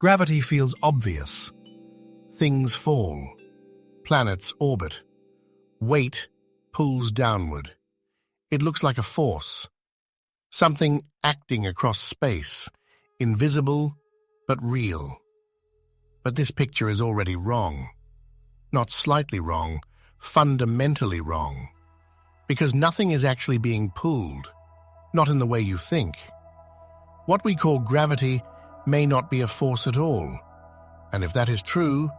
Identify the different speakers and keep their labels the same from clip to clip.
Speaker 1: Gravity feels obvious.
Speaker 2: Things fall. Planets orbit. Weight pulls downward. It looks like a force. Something acting across space, invisible but real. But this picture is already wrong. Not slightly wrong, fundamentally wrong. Because nothing is actually being pulled, not in the way you think. What we call gravity may not be a force at all. And if that is true,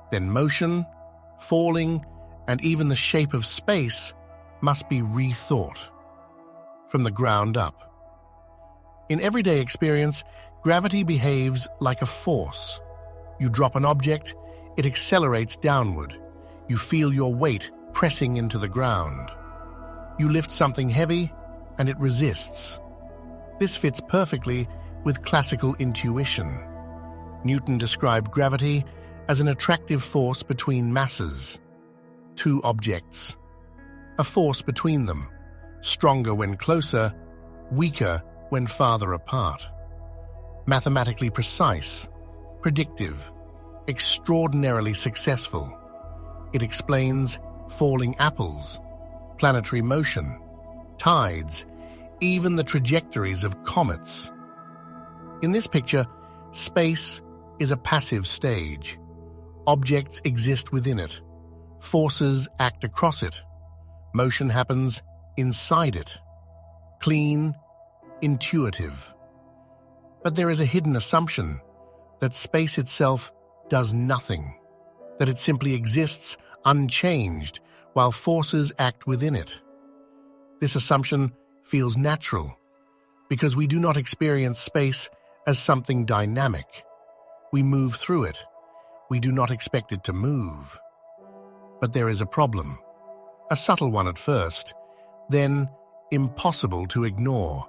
Speaker 2: then motion, falling, and even the shape of space must be rethought from the ground up. In everyday experience, gravity behaves like a force. You drop an object, it accelerates downward. You feel your weight pressing into the ground. You lift something heavy, and it resists. This fits perfectly with classical intuition. Newton described gravity as an attractive force between masses, two objects. A force between them, stronger when closer, weaker when farther apart. Mathematically precise, predictive, extraordinarily successful. It explains falling apples, planetary motion, tides, even the trajectories of comets. In this picture, space is a passive stage. Objects exist within it. Forces act across it. Motion happens inside it. Clean, intuitive. But there is a hidden assumption that space itself does nothing, that it simply exists unchanged while forces act within it. This assumption feels natural because we do not experience space as something dynamic. We move through it. We do not expect it to move. But there is a problem, a subtle one at first, then impossible to ignore.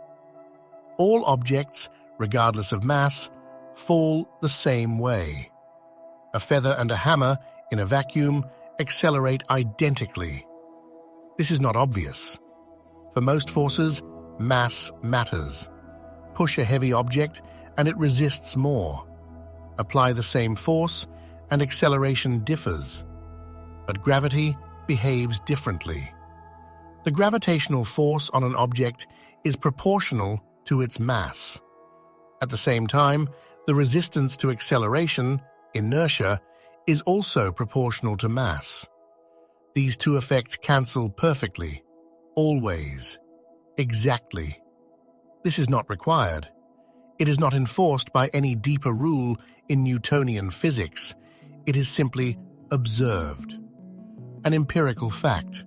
Speaker 2: All objects, regardless of mass, fall the same way. A feather and a hammer in a vacuum accelerate identically. This is not obvious. For most forces, mass matters. Push a heavy object and it resists more. Apply the same force and acceleration differs. But gravity behaves differently. The gravitational force on an object is proportional to its mass. At the same time, the resistance to acceleration, inertia, is also proportional to mass. These two effects cancel perfectly, always, exactly. This is not required. It is not enforced by any deeper rule in Newtonian physics. It is simply observed, an empirical fact.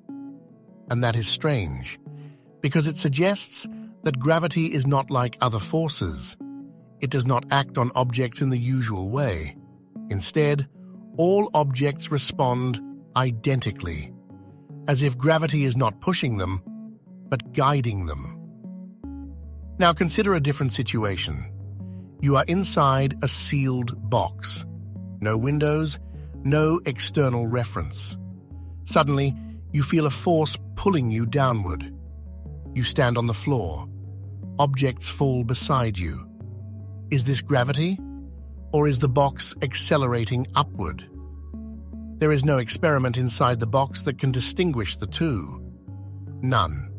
Speaker 2: And that is strange, because it suggests that gravity is not like other forces. It does not act on objects in the usual way. Instead, all objects respond identically, as if gravity is not pushing them, but guiding them. Now consider a different situation. You are inside a sealed box. No windows, no external reference. Suddenly, you feel a force pulling you downward. You stand on the floor. Objects fall beside you. Is this gravity? Or is the box accelerating upward? There is no experiment inside the box that can distinguish the two. None.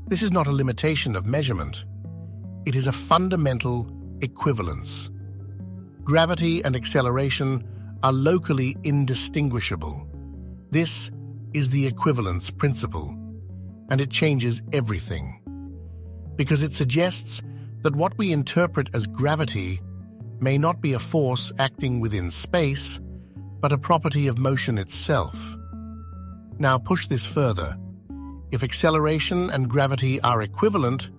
Speaker 2: This is not a limitation of measurement. It is a fundamental equivalence. Gravity and acceleration are locally indistinguishable. This is the equivalence principle, and it changes everything. Because it suggests that what we interpret as gravity may not be a force acting within space, but a property of motion itself. Now push this further. If acceleration and gravity are equivalent,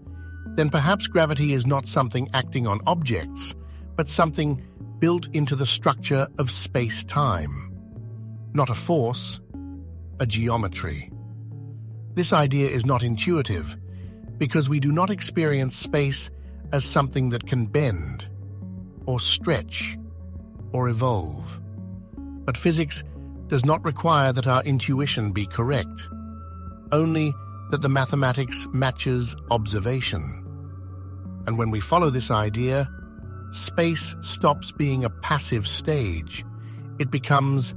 Speaker 2: then perhaps gravity is not something acting on objects, but something built into the structure of space-time. Not a force, a geometry. This idea is not intuitive, because we do not experience space as something that can bend, or stretch, or evolve. But physics does not require that our intuition be correct, only that the mathematics matches observation. And when we follow this idea, space stops being a passive stage. It becomes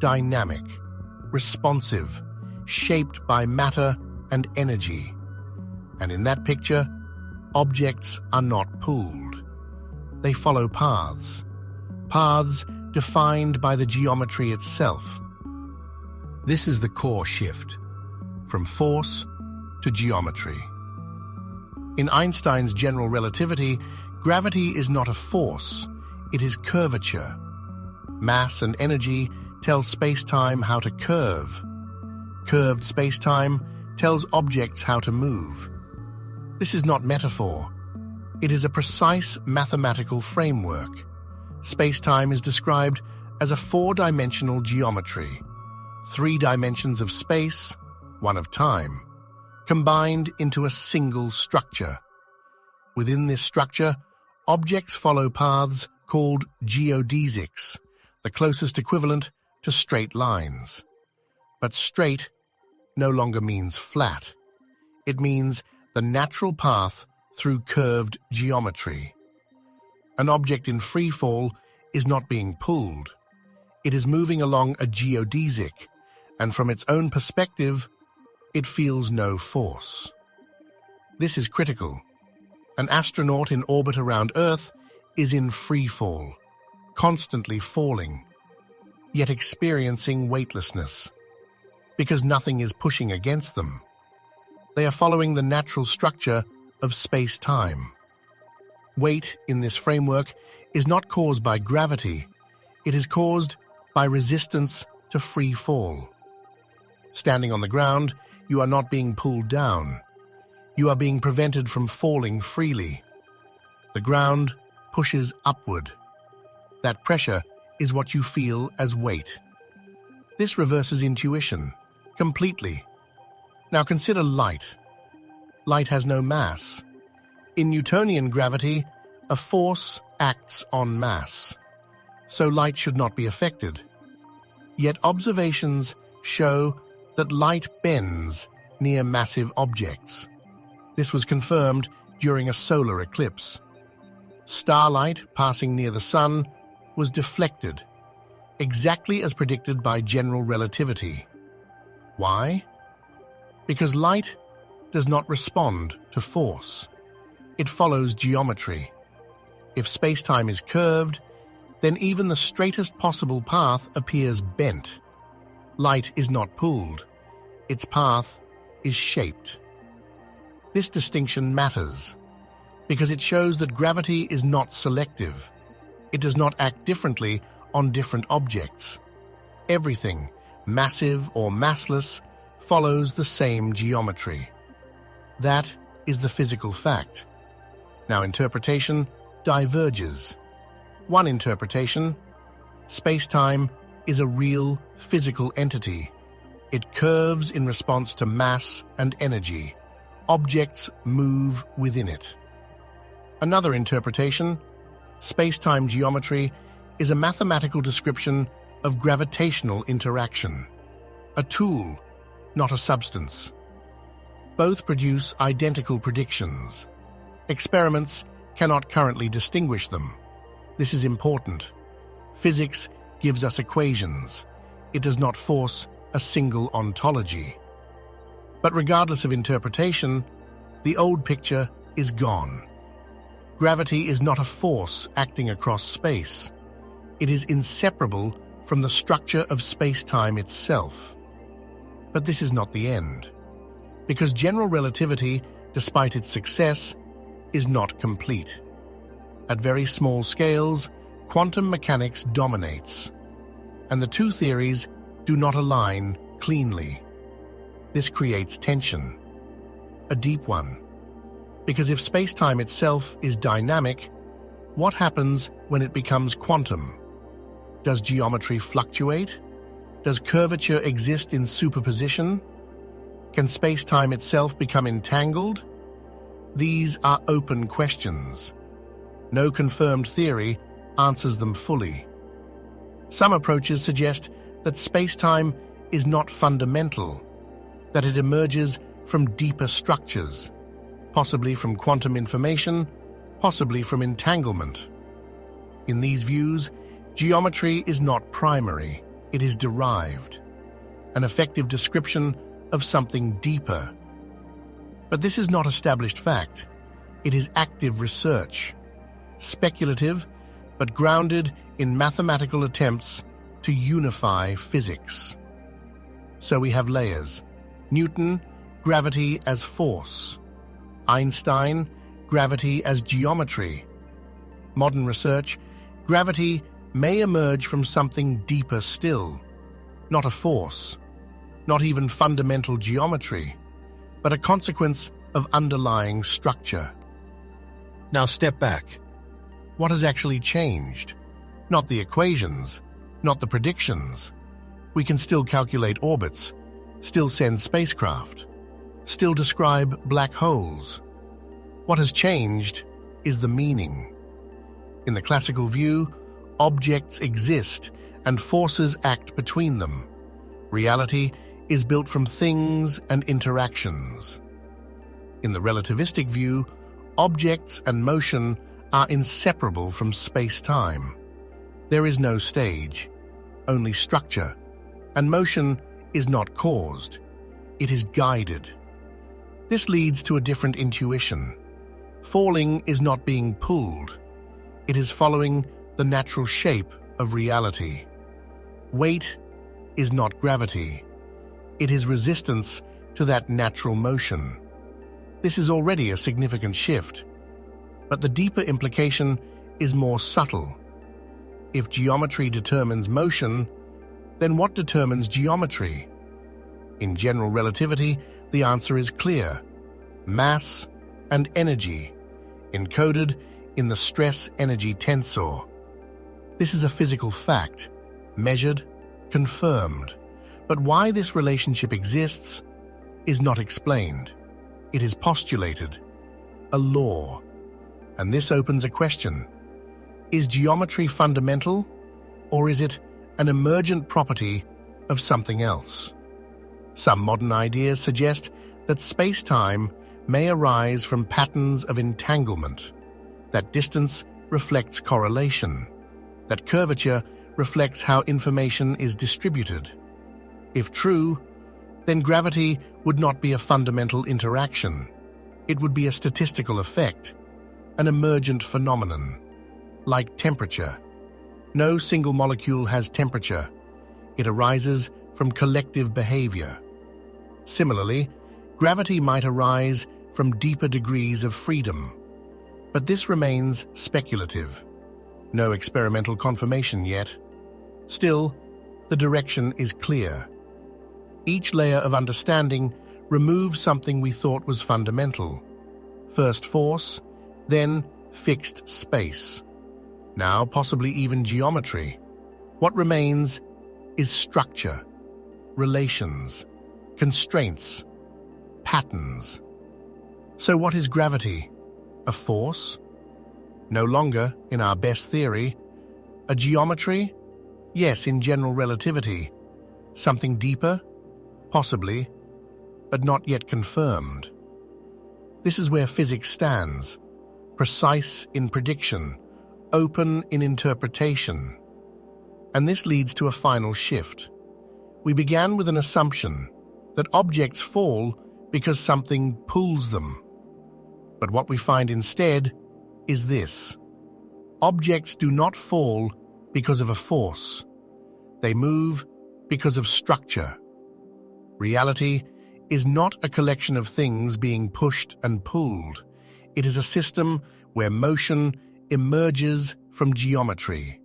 Speaker 2: dynamic, responsive, shaped by matter and energy. And in that picture, objects are not pulled. They follow paths defined by the geometry itself.
Speaker 1: This is the core shift,
Speaker 2: From force to geometry. In Einstein's general relativity, gravity is not a force, it is curvature. Mass and energy tell spacetime how to curve. Curved spacetime tells objects how to move. This is not metaphor. It is a precise mathematical framework. Spacetime is described as a four-dimensional geometry. 3 dimensions of space, 1 of time, combined into a single structure. Within this structure, objects follow paths called geodesics, the closest equivalent to straight lines. But straight no longer means flat. It means the natural path through curved geometry. An object in free fall is not being pulled. It is moving along a geodesic, and from its own perspective, it feels no force. This is critical. An astronaut in orbit around Earth is in free fall, constantly falling, yet experiencing weightlessness, because nothing is pushing against them. They are following the natural structure of space-time. Weight in this framework is not caused by gravity, it is caused by resistance to free fall. Standing on the ground, you are not being pulled down. You are being prevented from falling freely. The ground pushes upward. That pressure is what you feel as weight. This reverses intuition completely. Now consider light. Light has no mass. In Newtonian gravity, a force acts on mass, so light should not be affected. Yet observations show that light bends near massive objects. This was confirmed during a solar eclipse. Starlight passing near the sun was deflected, exactly as predicted by general relativity. Why? Because light does not respond to force. It follows geometry. If spacetime is curved, then even the straightest possible path appears bent. Light is not pulled. Its path is shaped. This distinction matters because it shows that gravity is not selective. It does not act differently on different objects. Everything, massive or massless, follows the same geometry. That is the physical fact. Now interpretation diverges. One interpretation: space-time is a real physical entity. It curves in response to mass and energy. Objects move within it. Another interpretation: space-time geometry is a mathematical description of gravitational interaction. A tool, not a substance. Both produce identical predictions. Experiments cannot currently distinguish them. This is important. Physics gives us equations. It does not force a single ontology. But regardless of interpretation, the old picture is gone. Gravity is not a force acting across space. It is inseparable from the structure of space-time itself. But this is not the end, because general relativity, despite its success, is not complete. At very small scales, quantum mechanics dominates, and the two theories do not align cleanly. This creates tension, a deep one, because if space-time itself is dynamic, what happens when it becomes quantum? Does geometry fluctuate? Does curvature exist in superposition? Can space-time itself become entangled? These are open questions. No confirmed theory answers them fully. Some approaches suggest that space-time is not fundamental, that it emerges from deeper structures, possibly from quantum information, possibly from entanglement. In these views, geometry is not primary, it is derived, an effective description of something deeper. But this is not established fact. It is active research, speculative, but grounded in mathematical attempts to unify physics. So we have layers. Newton, gravity as force. Einstein, gravity as geometry. Modern research, gravity may emerge from something deeper still, not a force, not even fundamental geometry, but a consequence of underlying structure.
Speaker 1: Now step back.
Speaker 2: What has actually changed? Not the equations, not the predictions. We can still calculate orbits, still send spacecraft, still describe black holes. What has changed is the meaning. In the classical view, objects exist and forces act between them. Reality is built from things and interactions. In the relativistic view, objects and motion are inseparable from space-time. There is no stage, only structure, and motion is not caused, it is guided. This leads to a different intuition. Falling is not being pulled, it is following the natural shape of reality. Weight is not gravity, it is resistance to that natural motion. This is already a significant shift, but the deeper implication is more subtle. If geometry determines motion, then what determines geometry? In general relativity, the answer is clear: mass and energy, encoded in the stress-energy tensor. This is a physical fact, measured, confirmed. But why this relationship exists is not explained. It is postulated, a law. And this opens a question. Is geometry fundamental, or is it an emergent property of something else? Some modern ideas suggest that space-time may arise from patterns of entanglement, that distance reflects correlation, that curvature reflects how information is distributed. If true, then gravity would not be a fundamental interaction. It would be a statistical effect, an emergent phenomenon, like temperature. No single molecule has temperature. It arises from collective behavior. Similarly, gravity might arise from deeper degrees of freedom. But this remains speculative. No experimental confirmation yet. Still, the direction is clear. Each layer of understanding removes something we thought was fundamental. First force, then fixed space. Now possibly even geometry. What remains is structure, relations, constraints, patterns. So what is gravity? A force? No longer, in our best theory. A geometry? Yes, in general relativity. Something deeper? Possibly, but not yet confirmed. This is where physics stands, precise in prediction, open in interpretation. And this leads to a final shift. We began with an assumption that objects fall because something pulls them. But what we find instead is this. Objects do not fall because of a force. They move because of structure. Reality is not a collection of things being pushed and pulled. It is a system where motion emerges from geometry,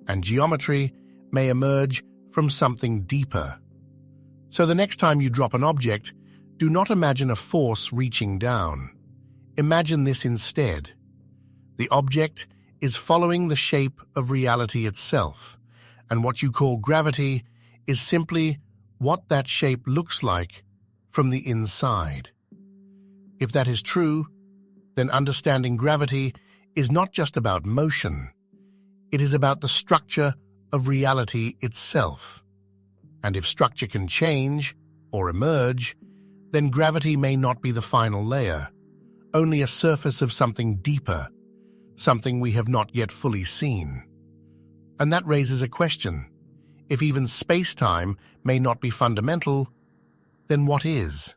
Speaker 2: and geometry may emerge from something deeper. So the next time you drop an object, do not imagine a force reaching down. Imagine this instead. The object is following the shape of reality itself, and what you call gravity is simply what that shape looks like from the inside. If that is true, then understanding gravity is not just about motion. It is about the structure of reality itself. And if structure can change or emerge, then gravity may not be the final layer, only a surface of something deeper, something we have not yet fully seen. And that raises a question. If even space-time may not be fundamental, then what is?